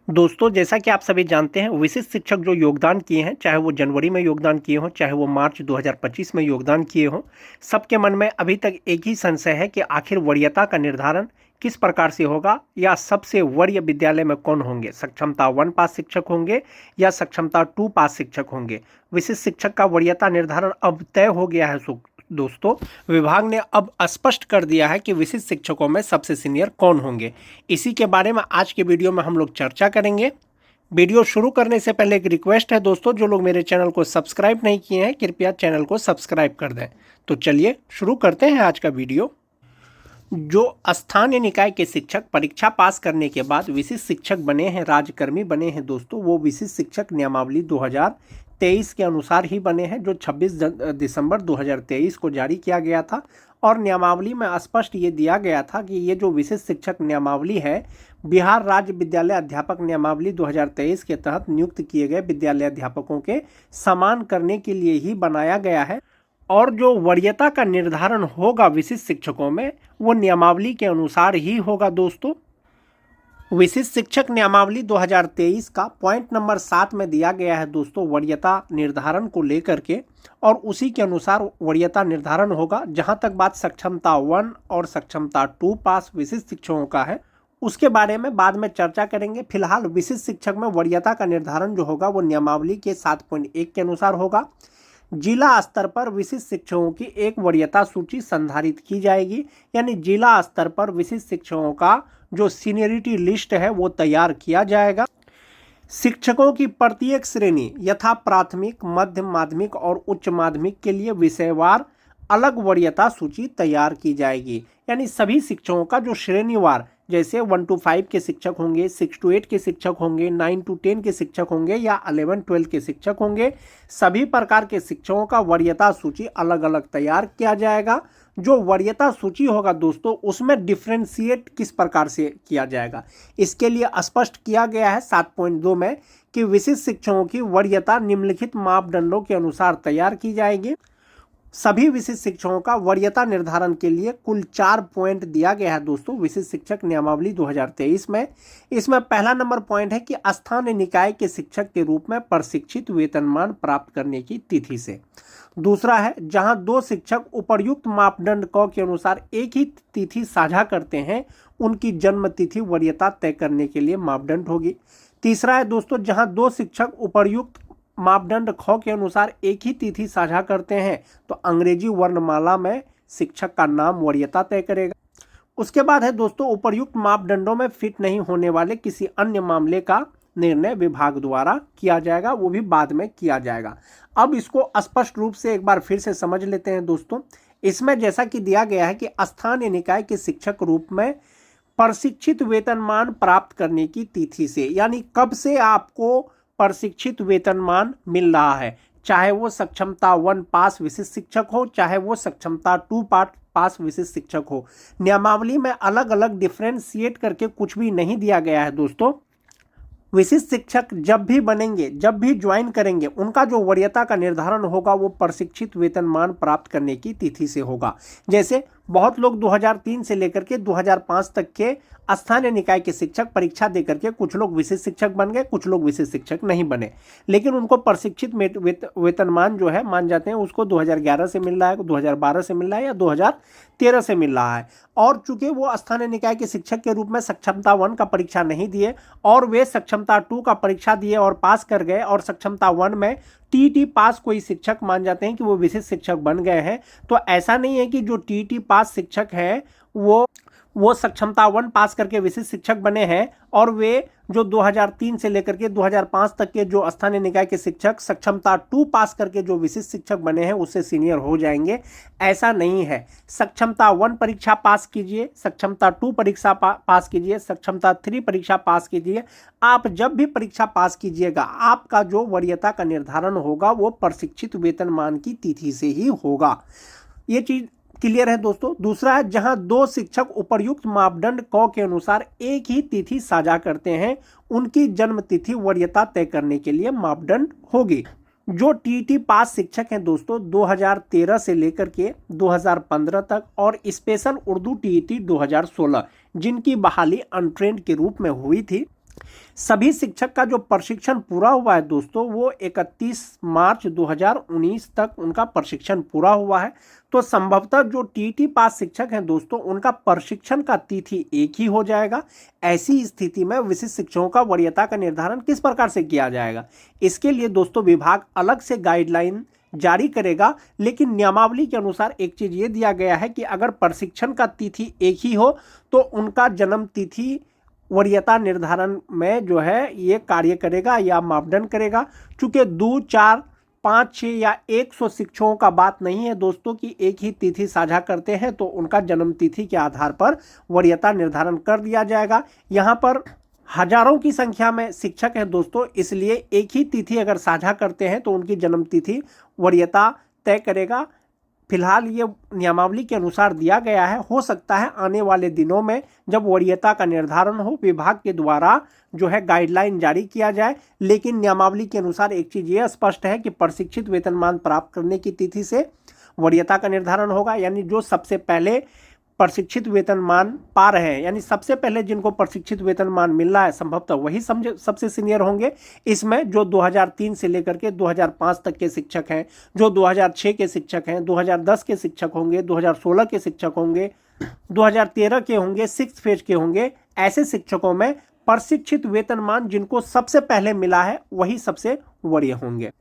दोस्तों, जैसा कि आप सभी जानते हैं, विशिष्ट शिक्षक जो योगदान किए हैं, चाहे वो जनवरी में योगदान किए हों, चाहे वो मार्च 2025 में योगदान किए हों, सबके मन में अभी तक एक ही संशय है कि आखिर वरीयता का निर्धारण किस प्रकार से होगा या सबसे वरीय विद्यालय में कौन होंगे। सक्षमता 1 पास शिक्षक होंगे या सक्षमता 2 पास शिक्षक होंगे। विशिष्ट शिक्षक का वरीयता निर्धारण अब तय हो गया है। दोस्तों, विभाग ने अब स्पष्ट कर दिया है कि विशिष्ट शिक्षकों में सबसे सीनियर कौन होंगे। इसी के बारे में आज के वीडियो में हम लोग चर्चा करेंगे। वीडियो शुरू करने से पहले एक रिक्वेस्ट है दोस्तों, जो लोग मेरे चैनल को सब्सक्राइब नहीं किए हैं, कृपया चैनल को सब्सक्राइब कर दें। तो चलिए शुरू करते हैं आज का वीडियो। जो स्थानीय निकाय के शिक्षक परीक्षा पास करने के बाद विशिष्ट शिक्षक बने हैं, राज्यकर्मी बने हैं दोस्तों, वो विशिष्ट शिक्षक नियमावली 2023 के अनुसार ही बने हैं, जो 26 दिसंबर 2023 को जारी किया गया था। और नियमावली में स्पष्ट ये दिया गया था कि ये जो विशिष्ट शिक्षक नियमावली है, बिहार राज्य विद्यालय अध्यापक नियमावली 2023 के तहत नियुक्त किए गए विद्यालय अध्यापकों के समान करने के लिए ही बनाया गया है। और जो वरीयता का निर्धारण होगा विशिष्ट शिक्षकों में, वो नियमावली के अनुसार ही होगा दोस्तों। विशिष्ट शिक्षक नियमावली 2023 का पॉइंट नंबर 7 में दिया गया है दोस्तों, वरीयता निर्धारण को लेकर के, और उसी के अनुसार वरीयता निर्धारण होगा। जहां तक बात सक्षमता 1 और सक्षमता 2 पास विशिष्ट शिक्षकों का है, उसके बारे में बाद में चर्चा करेंगे। फिलहाल विशिष्ट शिक्षक में वरीयता का निर्धारण जो होगा वो नियमावली के 7.1 के अनुसार होगा। जिला स्तर पर विशिष्ट शिक्षकों की एक वरीयता सूची संधारित की जाएगी, यानी जिला स्तर पर विशिष्ट शिक्षकों का जो सीनियरिटी लिस्ट है वो तैयार किया जाएगा। शिक्षकों की प्रत्येक श्रेणी यथा प्राथमिक, मध्य माध्यमिक और उच्च माध्यमिक के लिए विषयवार अलग वरीयता सूची तैयार की जाएगी। यानी सभी शिक्षकों का जो श्रेणीवार, जैसे 1 to 5 के शिक्षक होंगे, 6 to 8 के शिक्षक होंगे, 9 to 10 के शिक्षक होंगे या 11-12 के शिक्षक होंगे, सभी प्रकार के शिक्षकों का वरीयता सूची अलग अलग तैयार किया जाएगा। जो वरीयता सूची होगा दोस्तों, उसमें डिफ्रेंशिएट किस प्रकार से किया जाएगा, इसके लिए स्पष्ट किया गया है 7.2 में कि विशिष्ट शिक्षकों की वरीयता निम्नलिखित मापदंडों के अनुसार तैयार की जाएगी। सभी विशिष्ट शिक्षकों का वरीयता निर्धारण के लिए कुल 4 पॉइंट दिया गया है दोस्तों विशिष्ट शिक्षक नियमावली 2023 में। इसमें पहला नंबर पॉइंट है कि स्थानीय निकाय के शिक्षक के रूप में प्रशिक्षित वेतनमान प्राप्त करने की तिथि से। दूसरा है, जहां 2 शिक्षक उपर्युक्त मापदंड क के अनुसार एक ही तिथि साझा करते हैं, उनकी जन्म तिथि वरीयता तय करने के लिए मापदंड होगी। तीसरा है दोस्तों, जहां 2 शिक्षक उपर्युक्त मापदंड ख के अनुसार एक ही तिथि साझा करते हैं, तो अंग्रेजी वर्णमाला में शिक्षक का नाम वरीयता तय करेगा। उसके बाद है दोस्तों, उपर्युक्त मापदंडों में फिट नहीं होने वाले किसी अन्य मामले का निर्णय विभाग द्वारा किया जाएगा, वो भी बाद में किया जाएगा। अब इसको स्पष्ट रूप से एक बार फिर से समझ लेते हैं दोस्तों। इसमें जैसा कि दिया गया है कि स्थानीय निकाय के शिक्षक रूप में प्रशिक्षित वेतनमान प्राप्त करने की तिथि से, यानी कब से आपको प्रशिक्षित वेतनमान मिल रहा है, चाहे वो सक्षमता 1 पास विशिष्ट शिक्षक हो, चाहे वो सक्षमता 2 पास विशिष्ट शिक्षक हो। नियमावली में अलग अलग डिफ्रेंशिएट करके कुछ भी नहीं दिया गया है दोस्तों। विशिष्ट शिक्षक जब भी बनेंगे, जब भी ज्वाइन करेंगे, उनका जो वरीयता का निर्धारण होगा वो प्रशिक्षित वेतनमान प्राप्त करने की तिथि से होगा। जैसे बहुत लोग 2003 से लेकर के 2005 तक के स्थानीय निकाय के शिक्षक परीक्षा दे करके कुछ लोग विशिष्ट शिक्षक बन गए, कुछ लोग विशिष्ट शिक्षक नहीं बने, लेकिन उनको प्रशिक्षित वेतनमान जो है मान जाते हैं उसको 2011 से मिल रहा है, 2012 से मिल रहा है या 2013 से मिल रहा है। और चूंकि वो स्थानीय निकाय के शिक्षक के रूप में सक्षमता 1 का परीक्षा नहीं दिए और वे सक्षमता 2 का परीक्षा दिए और पास कर गए, और सक्षमता 1 में टीईटी पास कोई शिक्षक मान जाते हैं कि वो विशिष्ट शिक्षक बन गए हैं, तो ऐसा नहीं है कि जो टीईटी पास शिक्षक हैं वो सक्षमता 1 पास करके विशिष्ट शिक्षक बने हैं और वे जो 2003 से लेकर के 2005 तक के जो स्थानीय निकाय के शिक्षक सक्षमता 2 पास करके जो विशिष्ट शिक्षक बने हैं उससे सीनियर हो जाएंगे। ऐसा नहीं है। सक्षमता 1 परीक्षा पास कीजिए, सक्षमता 2 परीक्षा पास कीजिए, सक्षमता 3 परीक्षा पास कीजिए। आप जब भी परीक्षा पास कीजिएगा, आपका जो वरीयता का निर्धारण होगा वो प्रशिक्षित वेतनमान की तिथि से ही होगा। ये चीज क्लियर है दोस्तों। दूसरा है, जहां 2 शिक्षक उपर्युक्त मापदंड क के अनुसार एक ही तिथि साझा करते हैं, उनकी जन्म तिथि वरीयता तय करने के लिए मापदंड होगी। जो टीईटी पास शिक्षक हैं दोस्तों 2013 से लेकर के 2015 तक, और स्पेशल उर्दू टीईटी 2016 जिनकी बहाली अनट्रेंड के रूप में हुई थी, सभी शिक्षक का जो प्रशिक्षण पूरा हुआ है दोस्तों वो 31 मार्च 2019 तक उनका प्रशिक्षण पूरा हुआ है। तो संभवतः जो टीटी पास शिक्षक हैं दोस्तों उनका प्रशिक्षण का तिथि एक ही हो जाएगा। ऐसी स्थिति में विशिष्ट शिक्षकों का वरीयता का निर्धारण किस प्रकार से किया जाएगा, इसके लिए दोस्तों विभाग अलग से गाइडलाइन जारी करेगा। लेकिन नियमावली के अनुसार एक चीज ये दिया गया है कि अगर प्रशिक्षण का तिथि एक ही हो तो उनका जन्म तिथि वरीयता निर्धारण में जो है ये कार्य करेगा या मापदंड करेगा। चूंकि 2, 4, 5, 6 या 100 शिक्षकों का बात नहीं है दोस्तों कि एक ही तिथि साझा करते हैं, तो उनका जन्म तिथि के आधार पर वरीयता निर्धारण कर दिया जाएगा। यहाँ पर हजारों की संख्या में शिक्षक हैं दोस्तों, इसलिए एक ही तिथि अगर साझा करते हैं तो उनकी जन्म तिथि वरीयता तय करेगा। फिलहाल ये नियमावली के अनुसार दिया गया है। हो सकता है आने वाले दिनों में जब वरीयता का निर्धारण हो विभाग के द्वारा जो है गाइडलाइन जारी किया जाए। लेकिन नियमावली के अनुसार एक चीज़ ये स्पष्ट है कि प्रशिक्षित वेतनमान प्राप्त करने की तिथि से वरीयता का निर्धारण होगा। यानी जो सबसे पहले प्रशिक्षित वेतनमान पा रहे हैं, यानी सबसे पहले जिनको प्रशिक्षित वेतनमान मिल रहा है संभवतः वही सबसे सीनियर होंगे। इसमें जो 2003 से लेकर के 2005 तक के शिक्षक हैं, जो 2006 के शिक्षक हैं, 2010 के शिक्षक होंगे, 2016 के शिक्षक होंगे, 2013 के होंगे, 6th फेज के होंगे। ऐसे शिक्षकों में प्रशिक्षित वेतनमान जिनको सबसे पहले मिला है वही सबसे वरीय होंगे।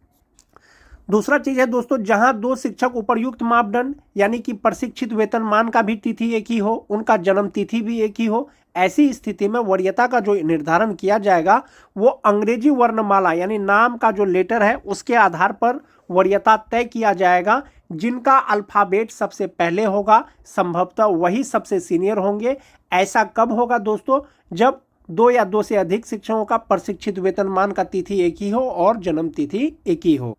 दूसरा चीज है दोस्तों, जहां 2 शिक्षक उपर्युक्त मापदंड यानी कि प्रशिक्षित वेतनमान का भी तिथि एक ही हो, उनका जन्म तिथि भी एक ही हो, ऐसी स्थिति में वरीयता का जो निर्धारण किया जाएगा वो अंग्रेजी वर्णमाला यानी नाम का जो लेटर है उसके आधार पर वरीयता तय किया जाएगा। जिनका अल्फाबेट सबसे पहले होगा संभवतः वही सबसे सीनियर होंगे। ऐसा कब होगा दोस्तों, जब 2 या 2 से अधिक शिक्षकों का प्रशिक्षित वेतनमान का तिथि एक ही हो और जन्म तिथि एक ही हो।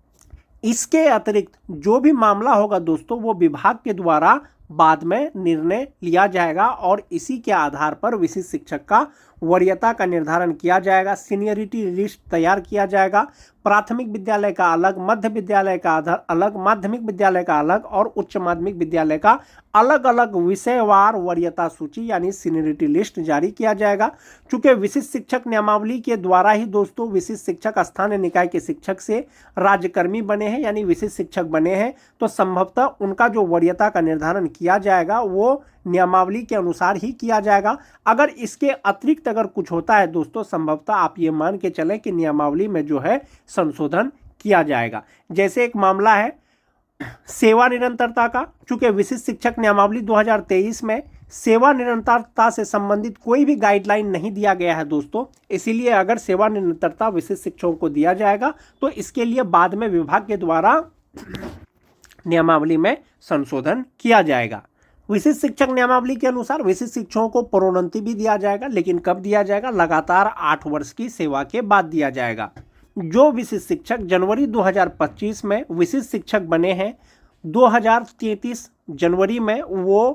इसके अतिरिक्त जो भी मामला होगा दोस्तों वो विभाग के द्वारा बाद में निर्णय लिया जाएगा और इसी के आधार पर विशिष्ट शिक्षक का वरीयता का निर्धारण किया जाएगा। सीनियरिटी लिस्ट तैयार किया जाएगा। प्राथमिक विद्यालय का अलग, मध्य विद्यालय का अलग, माध्यमिक विद्यालय का अलग और उच्च माध्यमिक विद्यालय का अलग अलग विषयवार वरीयता सूची यानी सीनियरिटी लिस्ट जारी किया जाएगा। चूंकि विशिष्ट शिक्षक नियमावली के द्वारा ही दोस्तों विशिष्ट शिक्षक स्थानीय निकाय के शिक्षक से राज्यकर्मी बने हैं यानी विशिष्ट शिक्षक बने हैं, तो संभवतः उनका जो वरीयता का निर्धारण किया जाएगा वो नियमावली के अनुसार ही किया जाएगा। अगर इसके अतिरिक्त अगर कुछ होता है दोस्तों संभवतः आप ये मान के चलें कि नियमावली में जो है संशोधन किया जाएगा। जैसे एक मामला है सेवा निरंतरता का। चूंकि विशिष्ट शिक्षक नियमावली 2023 में सेवा निरंतरता से संबंधित कोई भी गाइडलाइन नहीं दिया गया है दोस्तों, इसीलिए अगर सेवा निरंतरता विशिष्ट शिक्षकों को दिया जाएगा तो इसके लिए बाद में विभाग के द्वारा नियमावली में संशोधन किया जाएगा। विशिष्ट शिक्षक नियमावली के अनुसार विशिष्ट शिक्षकों को प्रोन्नति भी दिया जाएगा, लेकिन कब दिया जाएगा, लगातार 8 वर्ष की सेवा के बाद दिया जाएगा। जो विशिष्ट शिक्षक जनवरी 2025 में विशिष्ट शिक्षक बने हैं 2033 जनवरी में वो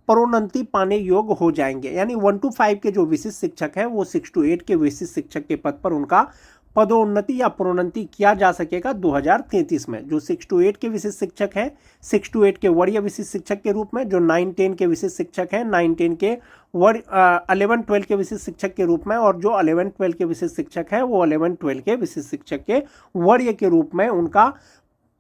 प्रोन्नति पाने योग्य हो जाएंगे। यानी 1 to 5 के जो विशिष्ट शिक्षक हैं वो 6 to 8 के विशिष्ट शिक्षक के पद पर उनका पदोन्नति या प्रोन्नति किया जा सकेगा 2033 में। जो 6 to 8 के विशिष्ट शिक्षक हैं 6 to 8 के वरीय विशिष्ट शिक्षक के रूप में, जो 9-10 के विशिष्ट शिक्षक हैं 9-10 के 11-12 के विशिष्ट शिक्षक के रूप में, और जो 11-12 के विशिष्ट शिक्षक हैं वो 11-12 के विशिष्ट शिक्षक के वरीय के रूप में उनका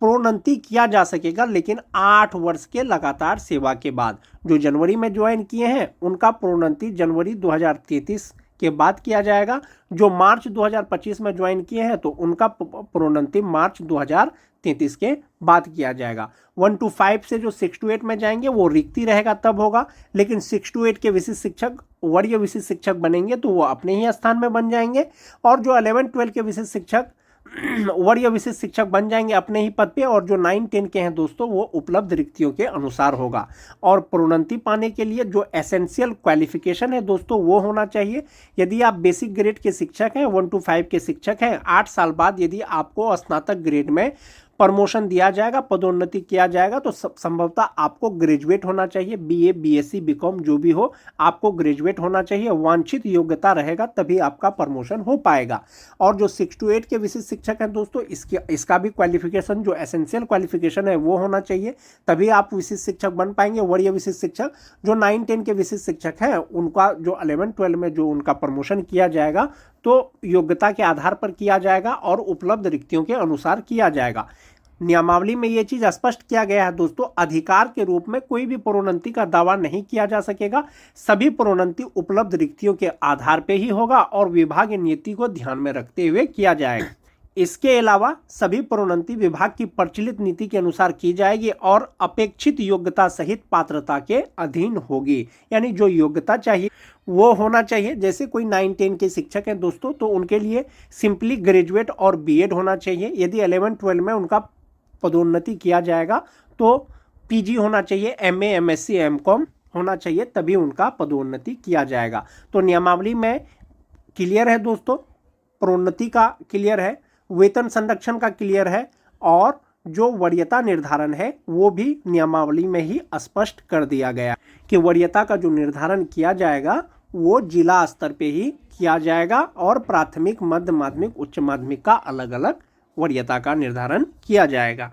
प्रोन्नति किया जा सकेगा, लेकिन 8 वर्ष के लगातार सेवा के बाद। जो जनवरी में ज्वाइन किए हैं उनका प्रोन्नति जनवरी 2033 के बाद किया जाएगा। जो मार्च 2025 में ज्वाइन किए हैं तो उनका प्रोन्नति मार्च 2033 के बाद किया जाएगा। 1 to 5 से जो 6 to 8 में जाएंगे वो रिक्ति रहेगा तब होगा, लेकिन 6 to 8 के विशिष्ट शिक्षक वरीय विशिष्ट शिक्षक बनेंगे तो वो अपने ही स्थान में बन जाएंगे, और जो 11-12 के विशिष्ट शिक्षक वरीय विशिष्ट शिक्षक बन जाएंगे अपने ही पद पे, और जो 9-10 के हैं दोस्तों वो उपलब्ध रिक्तियों के अनुसार होगा। और प्रोन्नति पाने के लिए जो एसेंशियल क्वालिफिकेशन है दोस्तों वो होना चाहिए। यदि आप बेसिक ग्रेड के शिक्षक हैं 1 to 5 के शिक्षक हैं 8 साल बाद यदि आपको स्नातक ग्रेड में प्रमोशन दिया जाएगा, पदोन्नति किया जाएगा, तो संभवतः आपको ग्रेजुएट होना चाहिए। बीए, बीएससी, बीकॉम जो भी हो, आपको ग्रेजुएट होना चाहिए। वांछित योग्यता रहेगा तभी आपका प्रमोशन हो पाएगा। और जो 6 to 8 के विशिष्ट शिक्षक हैं दोस्तों, इसका भी क्वालिफिकेशन जो एसेंशियल क्वालिफिकेशन है वो होना चाहिए, तभी आप विशिष्ट शिक्षक बन पाएंगे। वरीय विशिष्ट शिक्षक जो 9-10 के विशिष्ट शिक्षक हैं, उनका जो 11-12 में जो उनका प्रमोशन किया जाएगा तो योग्यता के आधार पर किया जाएगा और उपलब्ध रिक्तियों के अनुसार किया जाएगा। नियमावली में यह चीज स्पष्ट किया गया है दोस्तों, अधिकार के रूप में कोई भी प्रोन्नति का दावा नहीं किया जा सकेगा। सभी प्रोन्नति उपलब्ध रिक्तियों के आधार पर ही होगा और विभागीय नीति को ध्यान में रखते हुए किया जाएगा। इसके अलावा सभी प्रोन्नति विभाग की प्रचलित नीति के अनुसार की जाएगी और अपेक्षित योग्यता सहित पात्रता के अधीन होगी। यानी जो योग्यता चाहिए वो होना चाहिए। जैसे कोई 9-10 के शिक्षक हैं दोस्तों, तो उनके लिए सिंपली ग्रेजुएट और बीएड होना चाहिए। यदि 11-12 में उनका पदोन्नति किया जाएगा तो पीजी होना चाहिए, एमए, एमएससी, एमकॉम होना चाहिए, तभी उनका पदोन्नति किया जाएगा। तो नियमावली में क्लियर है दोस्तों, प्रोन्नति का क्लियर है, वेतन संरक्षण का क्लियर है, और जो वरीयता निर्धारण है वो भी नियमावली में ही स्पष्ट कर दिया गया कि वरीयता का जो निर्धारण किया जाएगा वो जिला स्तर पे ही किया जाएगा और प्राथमिक, मध्य माध्यमिक, उच्च माध्यमिक का अलग अलग वरीयता का निर्धारण किया जाएगा।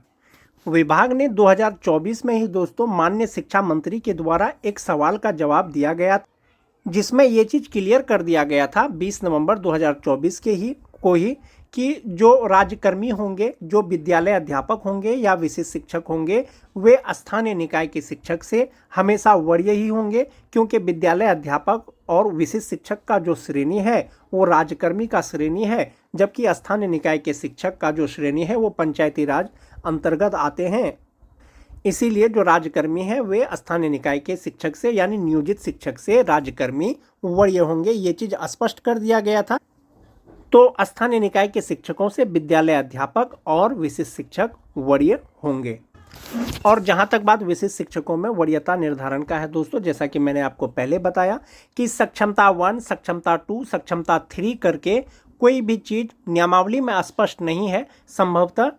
विभाग ने 2024 में ही दोस्तों माननीय शिक्षा मंत्री के द्वारा एक सवाल का जवाब दिया गया, जिसमें ये चीज़ क्लियर कर दिया गया था 20 नवंबर 2024 को ही कि जो राज्यकर्मी होंगे, जो विद्यालय अध्यापक होंगे या विशिष्ट शिक्षक होंगे, वे स्थानीय निकाय के शिक्षक से हमेशा वरीय ही होंगे, क्योंकि विद्यालय अध्यापक और विशिष्ट शिक्षक का जो श्रेणी है वो राज्यकर्मी का श्रेणी है, जबकि स्थानीय निकाय के शिक्षक का जो श्रेणी है वो पंचायती राज अंतर्गत आते हैं। इसीलिए जो राज्यकर्मी है वे स्थानीय निकाय के शिक्षक से यानी नियोजित शिक्षक से राज्यकर्मी वरीय होंगे। ये चीज़ स्पष्ट कर दिया गया था। तो स्थानीय निकाय के शिक्षकों से विद्यालय अध्यापक और विशिष्ट शिक्षक वरीय होंगे। और जहां तक बात विशिष्ट शिक्षकों में वरीयता निर्धारण का है दोस्तों, जैसा कि मैंने आपको पहले बताया कि सक्षमता 1, सक्षमता 2, सक्षमता 3 करके कोई भी चीज़ नियमावली में स्पष्ट नहीं है। संभवतः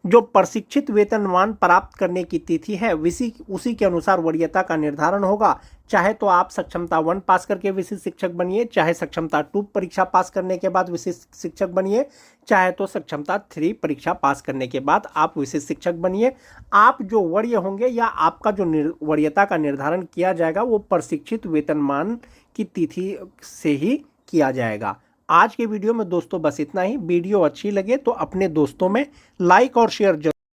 जो प्रशिक्षित वेतनमान प्राप्त करने की तिथि है उसी के अनुसार वरीयता का निर्धारण होगा। चाहे तो आप सक्षमता 1 पास करके विशिष्ट शिक्षक बनिए, चाहे सक्षमता 2 परीक्षा पास करने के बाद विशिष्ट शिक्षक बनिए, चाहे तो सक्षमता 3 परीक्षा पास करने के बाद आप विशिष्ट शिक्षक बनिए। आप जो वरीय होंगे या आपका जो वरीयता का निर्धारण किया जाएगा वो प्रशिक्षित वेतनमान की तिथि से ही किया जाएगा। आज के वीडियो में दोस्तों बस इतना ही। वीडियो अच्छी लगे तो अपने दोस्तों में लाइक और शेयर जरूर